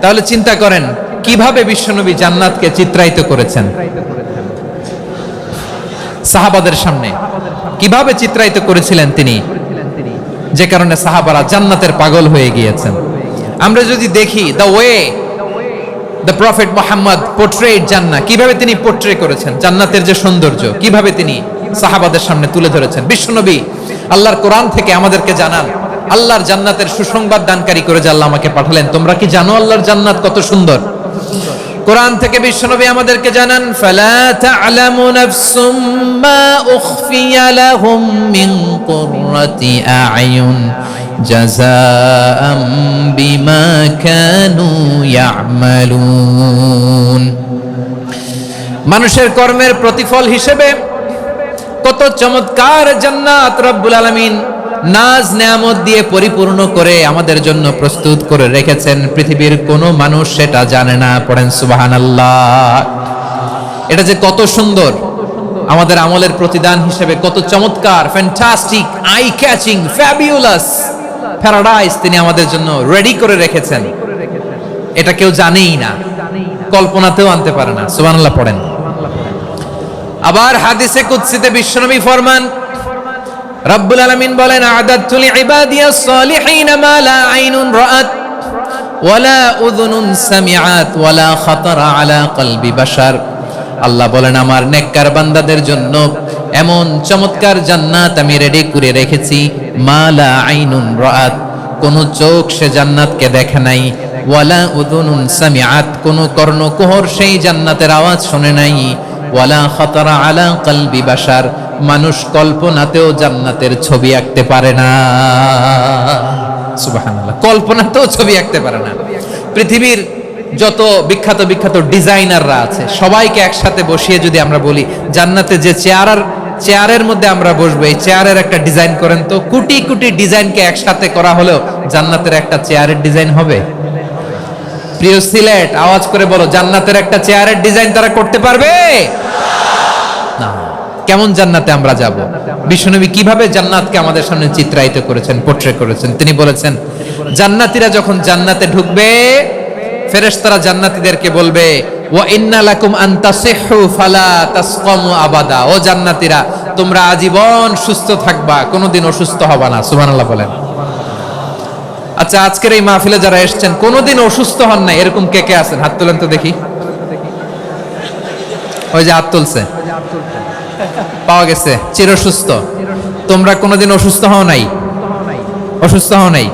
তাহলে চিন্তা করেন কিভাবে বিশ্বনবী জান্নাতকে চিত্রায়িত করেছেন সাহাবাদের সামনে, কিভাবে চিত্রায়িত করেছিলেন তিনি, যে কারণে সাহাবারা জান্নাতের পাগল হয়ে গিয়েছেন। আমরা যদি দেখি the way the prophet Muhammad portrait জান্নাত, কিভাবে তিনি পোর্ট্রে করেছেন জান্নাতের যে সৌন্দর্য, কিভাবে তিনি সাহাবাদের সামনে তুলে ধরেছেন। বিশ্বনবী আল্লাহর কোরআন থেকে আমাদেরকে জানান আল্লাহর জান্নাতের সুসংবাদ দানকারী করে যে আল্লাহ আমাকে পাঠালেন। তোমরা কি জানো আল্লাহর জান্নাত কত সুন্দর? কোরআন থেকে বিশ্বনবী আমাদেরকে জানান ফালা তা'লামু নাফসুম মা উখফিয়া লাহুম মিন কুররাতি আ'য়ুন জাযাআম বিমা কানু ইয়া'মালুন। মানুষের কর্মের প্রতিফল হিসেবে কত চমৎকার জান্নাত রব্বুল আলামিন নাজ নেয়ামত দিয়ে পরিপূর্ণ করে আমাদের জন্য প্রস্তুত করে রেখেছেন। পৃথিবীর কোনো মানুষ সেটা জানে না। পড়েন সুবহানাল্লাহ। এটা যে কত সুন্দর, আমাদের আমলের প্রতিদান হিসেবে কত চমৎকার, fantastic, eye catching, fabulous paradise তিনি আমাদের জন্য রেডি করে রেখেছেন। এটা কেউ জানেই না, কল্পনাতেও আনতে পারে না। সুবহানাল্লাহ পড়েন। আবার হাদিসে কুদসিতে বিশ্বনবী ফরমান, রব্বুল আলামিন বলেন আ'দাতু লিইবাদিয়াস সালিহিন মা লা আইনুন রাআত ওয়ালা উযুনুন সামিআত ওয়ালা খাতারা আলা কলবি বাশার। আল্লাহ বলেন আমার নেককার বান্দাদের জন্য এমন চমৎকার জান্নাত আমি রেডি করে রেখেছি, মা লা আইনুন রাআত, কোন চোখ সে জান্নাতকে দেখে নাই, ওয়ালা উযুনুন সামিআত, কোন কর্ণকুহর সেই জান্নাতের আওয়াজ শুনে নাই, ওয়ালা খাতারা আলা কলবি বাশার, মানুষ কল্পনাতেও জান্নাতের ছবি আঁকতে পারে না। সুবহানাল্লাহ, কল্পনাতেও ছবি আঁকতে পারে না। পৃথিবীর যত বিখ্যাত বিখ্যাত ডিজাইনাররা আছে সবাইকে একসাথে বসিয়ে যদি আমরা বলি জান্নাতে যে চেয়ারের মধ্যে আমরা বসবো, এই চেয়ারের একটা ডিজাইন করেন তো, কোটি কোটি ডিজাইনকে একসাথে করা হলেও জান্নাতের একটা চেয়ারের ডিজাইন হবে? প্রিয় সিলেট, আওয়াজ করে বলো, জান্নাতের একটা চেয়ারের ডিজাইন তারা করতে পারবে না। কেমন জান্নাতে আমরা যাব? বিশ্বনবী কিভাবে জান্নাতকে আমাদের সামনে চিত্রায়িত করেছেন, পোর্ট্রে করেছেন। তিনি বলেছেন জান্নাতীরা যখন জান্নাতে ঢুকবে ফেরেশতারা জান্নাতীদেরকে বলবে ওয়া ইন্না লাকুম আন তাসিহু ফালা তাসকামু আবাদা, ও জান্নাতীরা তোমরা আজীবন সুস্থ থাকবা, কোনোদিন অসুস্থ হবা না। সুবহানাল্লাহ বলেন। আচ্ছা, আজকের এই মাহফিলে যারা এসেছেন কোনোদিন অসুস্থ হন না এরকম কে কে আছেন? হাত তোলেন তো দেখি। ওই যে হাত তুলছে, পাওয়া গেছে, চিরসুস্থ। তোমরা কোনোদিন অসুস্থ হও নাই? অসুস্থ হও নাই?